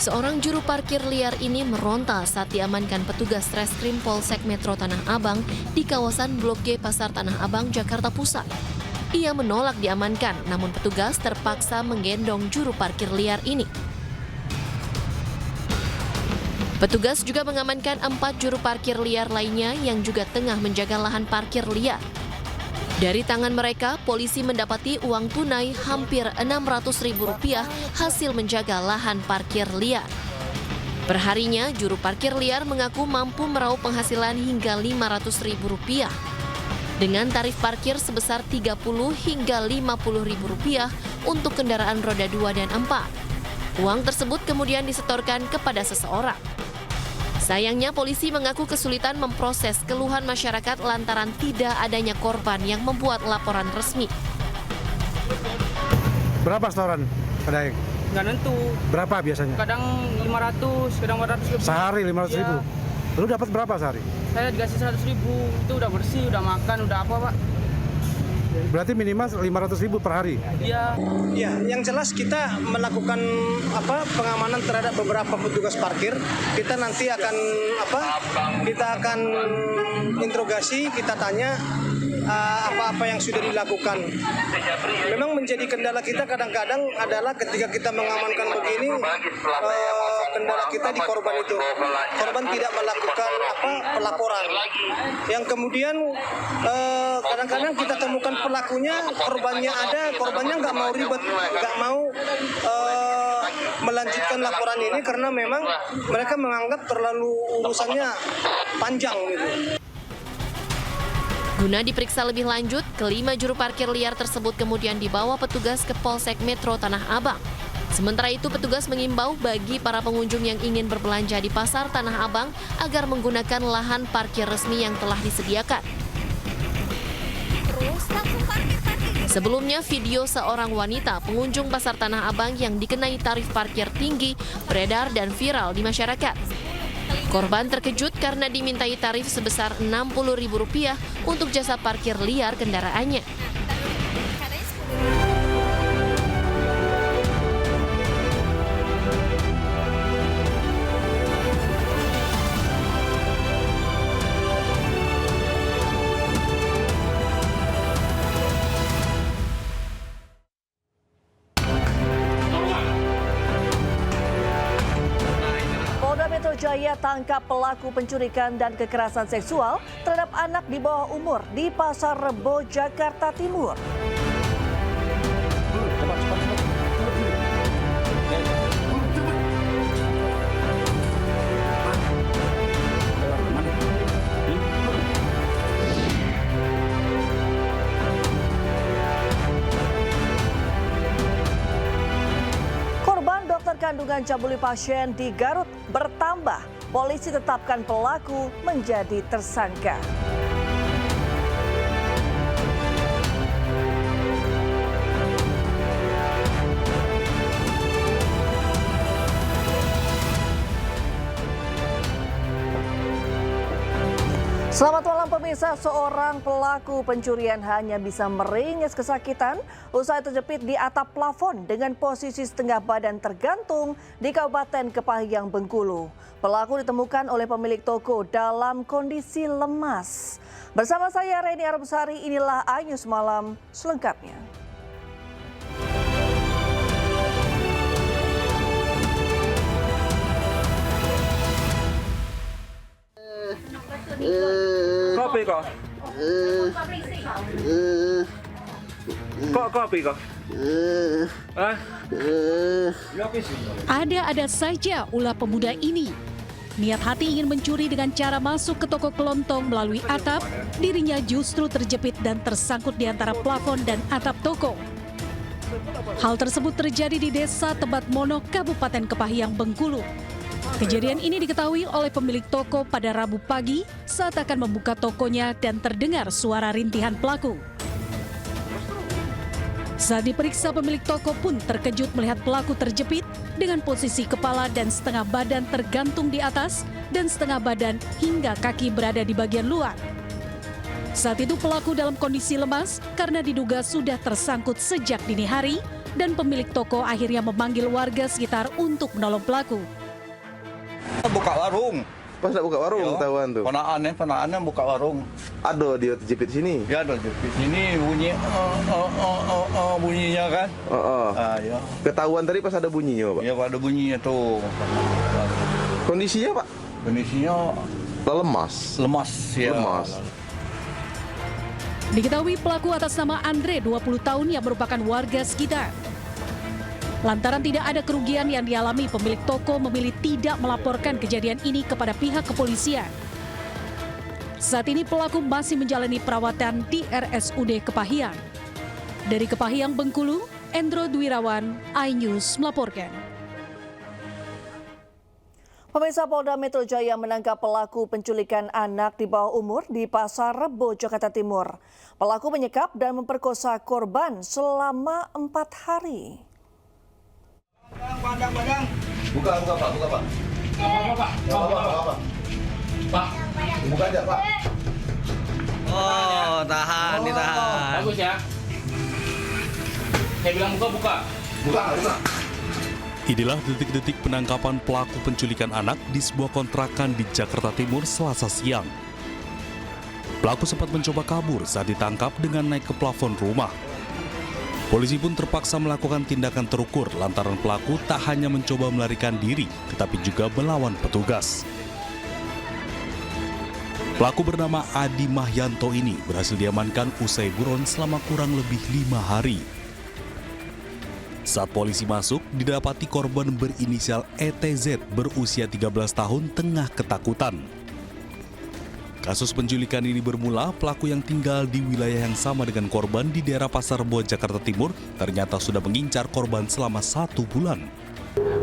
Seorang juru parkir liar ini meronta saat diamankan petugas Reskrim Polsek Metro Tanah Abang di kawasan Blok G Pasar Tanah Abang, Jakarta Pusat. Ia menolak diamankan, namun petugas terpaksa menggendong juru parkir liar ini. Petugas juga mengamankan 4 juru parkir liar lainnya yang juga tengah menjaga lahan parkir liar. Dari tangan mereka, polisi mendapati uang tunai hampir Rp600.000 hasil menjaga lahan parkir liar. Perharinya, juru parkir liar mengaku mampu meraup penghasilan hingga Rp500.000 dengan tarif parkir sebesar Rp30 hingga Rp50.000 untuk kendaraan roda 2 dan 4. Uang tersebut kemudian disetorkan kepada seseorang. Sayangnya polisi mengaku kesulitan memproses keluhan masyarakat lantaran tidak adanya korban yang membuat laporan resmi. Berapa setoran, Pak? Nggak nentu. Berapa biasanya? Kadang 500, kadang 400 lebih. Sehari 500.000? Ya. Lu dapat berapa sehari? Saya dikasih 100.000, itu udah bersih, udah makan, udah apa, Pak? Berarti minimal 500.000 per hari? Iya. Ya, yang jelas kita melakukan pengamanan terhadap beberapa petugas parkir. Kita nanti akan Kita akan interogasi, kita tanya apa-apa yang sudah dilakukan. Memang menjadi kendala kita kadang-kadang adalah ketika kita mengamankan begini, kendala kita di korban itu. Korban tidak melakukan pelaporan. Yang kemudian kadang-kadang kita temukan pelakunya, korbannya ada, korbannya nggak mau ribet, nggak mau melanjutkan laporan ini karena memang mereka menganggap terlalu urusannya panjang gitu. Guna diperiksa lebih lanjut, kelima juru parkir liar tersebut kemudian dibawa petugas ke Polsek Metro Tanah Abang. Sementara itu, petugas mengimbau bagi para pengunjung yang ingin berbelanja di Pasar Tanah Abang agar menggunakan lahan parkir resmi yang telah disediakan. Sebelumnya, video seorang wanita pengunjung Pasar Tanah Abang yang dikenai tarif parkir tinggi beredar dan viral di masyarakat. Korban terkejut karena dimintai tarif sebesar Rp60.000 untuk jasa parkir liar kendaraannya. Polda Metro Jaya tangkap pelaku penculikan dan kekerasan seksual terhadap anak di bawah umur di Pasar Rebo, Jakarta Timur. Dokter kandungan cabuli pasien di Garut bertambah. Polisi tetapkan pelaku menjadi tersangka. Selamat malam pemirsa, seorang pelaku pencurian hanya bisa meringis kesakitan usai terjepit di atap plafon dengan posisi setengah badan tergantung di Kabupaten Kepahyang, Bengkulu. Pelaku ditemukan oleh pemilik toko dalam kondisi lemas. Bersama saya Reni Arabsari, inilah iNews Malam selengkapnya. Kopi kok? Kok kopi kok? Ada saja ulah pemuda ini. Niat hati ingin mencuri dengan cara masuk ke toko kelontong melalui atap, dirinya justru terjepit dan tersangkut di antara plafon dan atap toko. Hal tersebut terjadi di Desa Tebat Mono, Kabupaten Kepahyang, Bengkulu. Kejadian ini diketahui oleh pemilik toko pada Rabu pagi saat akan membuka tokonya dan terdengar suara rintihan pelaku. Saat diperiksa, pemilik toko pun terkejut melihat pelaku terjepit dengan posisi kepala dan setengah badan tergantung di atas dan setengah badan hingga kaki berada di bagian luar. Saat itu pelaku dalam kondisi lemas karena diduga sudah tersangkut sejak dini hari dan pemilik toko akhirnya memanggil warga sekitar untuk menolong pelaku. Buka warung. Pas nak buka warung ketahuan tuh. Ponaannya buka warung. Ada dia terjepit sini. Ya ada di sini bunyi bunyinya kan. Ya. Ketahuan tadi pas ada bunyinya, Pak. Ya ada bunyinya tuh. Kondisinya, Pak? Kondisinya Lemas. ya. Lemas. Diketahui pelaku atas nama Andre, 20 tahun yang merupakan warga sekitar. Lantaran tidak ada kerugian yang dialami, pemilik toko memilih tidak melaporkan kejadian ini kepada pihak kepolisian. Saat ini pelaku masih menjalani perawatan di RSUD Kepahyang. Dari Kepahyang, Bengkulu, Endro Dwirawan, iNews melaporkan. Pemirsa, Polda Metro Jaya menangkap pelaku penculikan anak di bawah umur di Pasar Rebo, Jakarta Timur. Pelaku menyekap dan memperkosa korban selama 4 hari. Padang. Buka, Pak. Pak. Buka aja, Pak. Oh, ditahan. Bagus ya. Saya bilang buka. Buka. Inilah detik-detik penangkapan pelaku penculikan anak di sebuah kontrakan di Jakarta Timur Selasa siang. Pelaku sempat mencoba kabur saat ditangkap dengan naik ke plafon rumah. Polisi pun terpaksa melakukan tindakan terukur lantaran pelaku tak hanya mencoba melarikan diri, tetapi juga melawan petugas. Pelaku bernama Adi Mahyanto ini berhasil diamankan usai buron selama kurang lebih 5 hari. Saat polisi masuk, didapati korban berinisial ETZ berusia 13 tahun tengah ketakutan. Kasus penculikan ini bermula pelaku yang tinggal di wilayah yang sama dengan korban di daerah Pasar Rebo, Jakarta Timur ternyata sudah mengincar korban selama 1 bulan.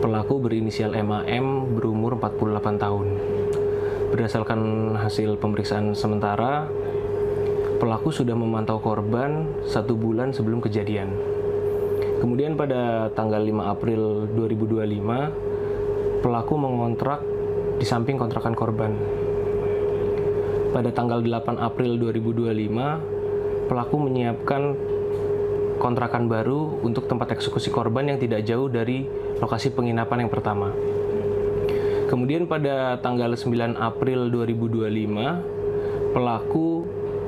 Pelaku berinisial MAM berumur 48 tahun. Berdasarkan hasil pemeriksaan sementara, pelaku sudah memantau korban 1 bulan sebelum kejadian. Kemudian pada tanggal 5 April 2025, pelaku mengontrak di samping kontrakan korban. Pada tanggal 8 April 2025, pelaku menyiapkan kontrakan baru untuk tempat eksekusi korban yang tidak jauh dari lokasi penginapan yang pertama. Kemudian pada tanggal 9 April 2025, pelaku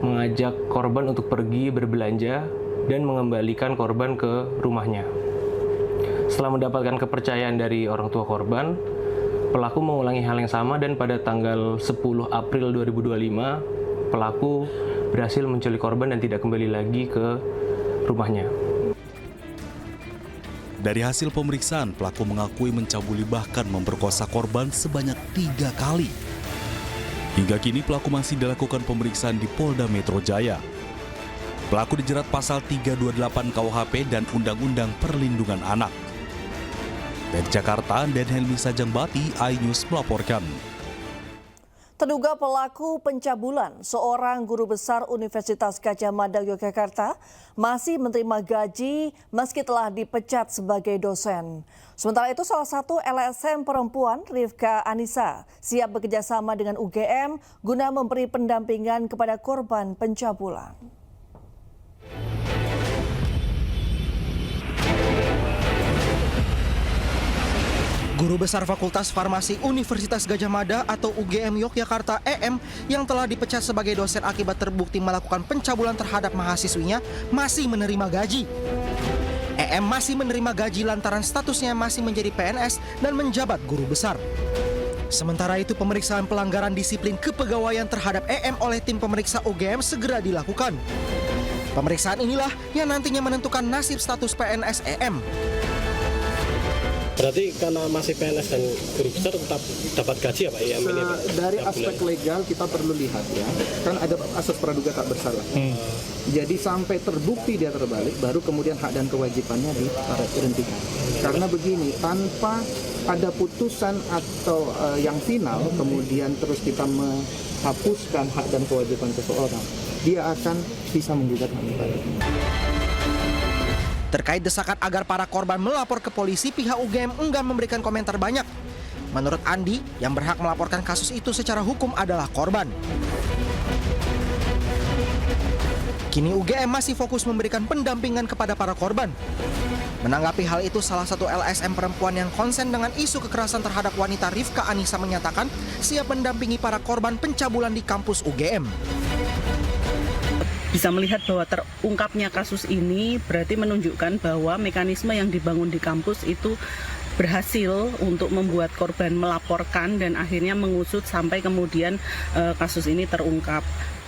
mengajak korban untuk pergi berbelanja dan mengembalikan korban ke rumahnya. Setelah mendapatkan kepercayaan dari orang tua korban, pelaku mengulangi hal yang sama dan pada tanggal 10 April 2025, pelaku berhasil menculik korban dan tidak kembali lagi ke rumahnya. Dari hasil pemeriksaan, pelaku mengakui mencabuli bahkan memperkosa korban sebanyak 3 kali. Hingga kini pelaku masih dilakukan pemeriksaan di Polda Metro Jaya. Pelaku dijerat pasal 328 KUHP dan Undang-Undang Perlindungan Anak. Dari Jakarta, Dan Helmi Sajangbati, iNews melaporkan. Terduga pelaku pencabulan seorang guru besar Universitas Gadjah Mada Yogyakarta masih menerima gaji meski telah dipecat sebagai dosen. Sementara itu salah satu LSM perempuan, Rifka Anissa, siap bekerjasama dengan UGM guna memberi pendampingan kepada korban pencabulan. Guru Besar Fakultas Farmasi Universitas Gadjah Mada atau UGM Yogyakarta EM yang telah dipecat sebagai dosen akibat terbukti melakukan pencabulan terhadap mahasiswinya masih menerima gaji. EM masih menerima gaji lantaran statusnya masih menjadi PNS dan menjabat guru besar. Sementara itu pemeriksaan pelanggaran disiplin kepegawaian terhadap EM oleh tim pemeriksa UGM segera dilakukan. Pemeriksaan inilah yang nantinya menentukan nasib status PNS EM. Berarti karena masih PNS dan guru besar tetap dapat gaji ya Pak? Ya, ini, Pak? Dari aspek legal kita perlu lihat ya, kan ada asas praduga tak bersalah. Jadi sampai terbukti dia terbalik, baru kemudian hak dan kewajibannya dihentikan. Karena begini, tanpa ada putusan atau yang final, kemudian terus kita menghapuskan hak dan kewajiban seseorang, dia akan bisa menggugat hak balik. Terkait desakan agar para korban melapor ke polisi, pihak UGM enggan memberikan komentar banyak. Menurut Andi, yang berhak melaporkan kasus itu secara hukum adalah korban. Kini UGM masih fokus memberikan pendampingan kepada para korban. Menanggapi hal itu, salah satu LSM perempuan yang konsen dengan isu kekerasan terhadap wanita, Rifka Anissa, menyatakan siap mendampingi para korban pencabulan di kampus UGM. Bisa melihat bahwa terungkapnya kasus ini berarti menunjukkan bahwa mekanisme yang dibangun di kampus itu berhasil untuk membuat korban melaporkan dan akhirnya mengusut sampai kemudian kasus ini terungkap.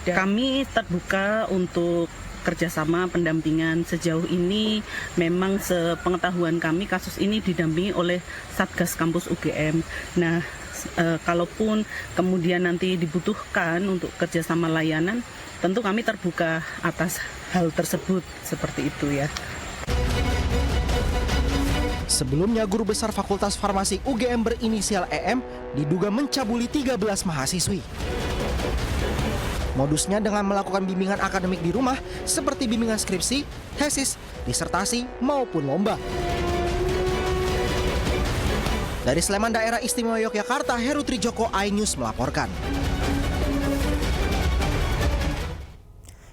Kami terbuka untuk kerjasama pendampingan. Sejauh ini memang sepengetahuan kami kasus ini didampingi oleh Satgas Kampus UGM. Nah, kalaupun kemudian nanti dibutuhkan untuk kerjasama layanan, tentu kami terbuka atas hal tersebut, seperti itu ya. Sebelumnya, Guru Besar Fakultas Farmasi UGM berinisial EM diduga mencabuli 13 mahasiswi. Modusnya dengan melakukan bimbingan akademik di rumah seperti bimbingan skripsi, tesis, disertasi, maupun lomba. Dari Sleman, Daerah Istimewa Yogyakarta, Heru Trijoko, iNews melaporkan.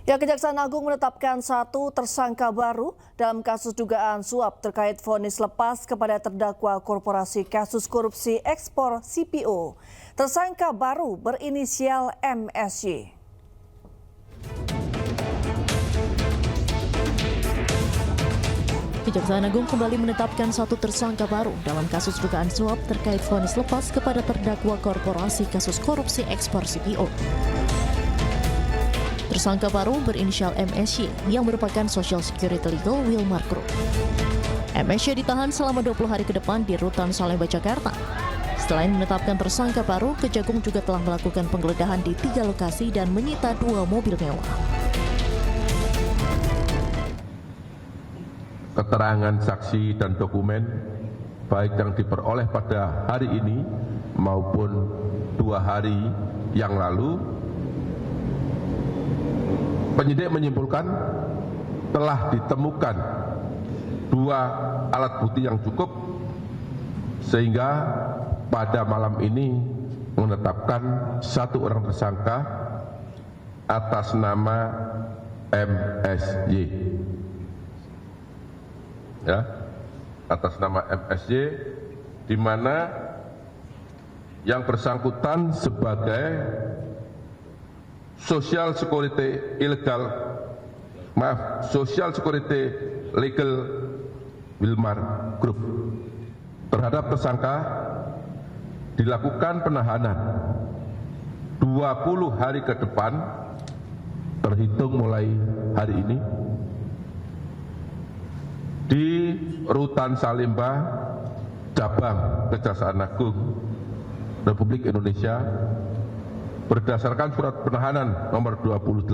Ya, Kejaksaan Agung menetapkan 1 tersangka baru dalam kasus dugaan suap terkait vonis lepas kepada terdakwa korporasi kasus korupsi ekspor CPO. Tersangka baru berinisial MSY. Kejaksaan Agung kembali menetapkan 1 tersangka baru dalam kasus dugaan suap terkait vonis lepas kepada terdakwa korporasi kasus korupsi ekspor CPO. Tersangka baru berinisial MSY yang merupakan Social Security Legal Wilmar Group. MSY ditahan selama 20 hari ke depan di Rutan Salemba, Jakarta. Selain menetapkan tersangka baru, Kejagung juga telah melakukan penggeledahan di 3 lokasi dan menyita 2 mobil mewah. Keterangan saksi dan dokumen baik yang diperoleh pada hari ini maupun 2 hari yang lalu, penyidik menyimpulkan telah ditemukan 2 alat bukti yang cukup sehingga pada malam ini menetapkan 1 orang tersangka atas nama MSY. Ya, atas nama MSY, di mana yang bersangkutan sebagai Social Security Legal Wilmar Group. Terhadap tersangka dilakukan penahanan 20 hari ke depan terhitung mulai hari ini di Rutan Salemba, Cabang Kejaksaan Agung Republik Indonesia berdasarkan surat penahanan nomor 28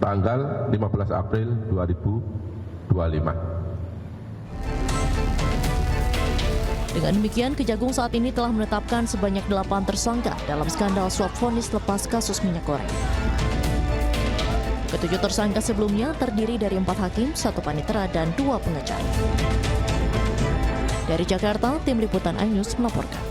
tanggal 15 April 2025. Dengan demikian, Kejagung saat ini telah menetapkan sebanyak 8 tersangka dalam skandal suap vonis lepas kasus minyak goreng. Ketujuh tersangka sebelumnya terdiri dari 4 hakim, 1 panitera, dan 2 pengacara. Dari Jakarta, tim liputan iNews melaporkan.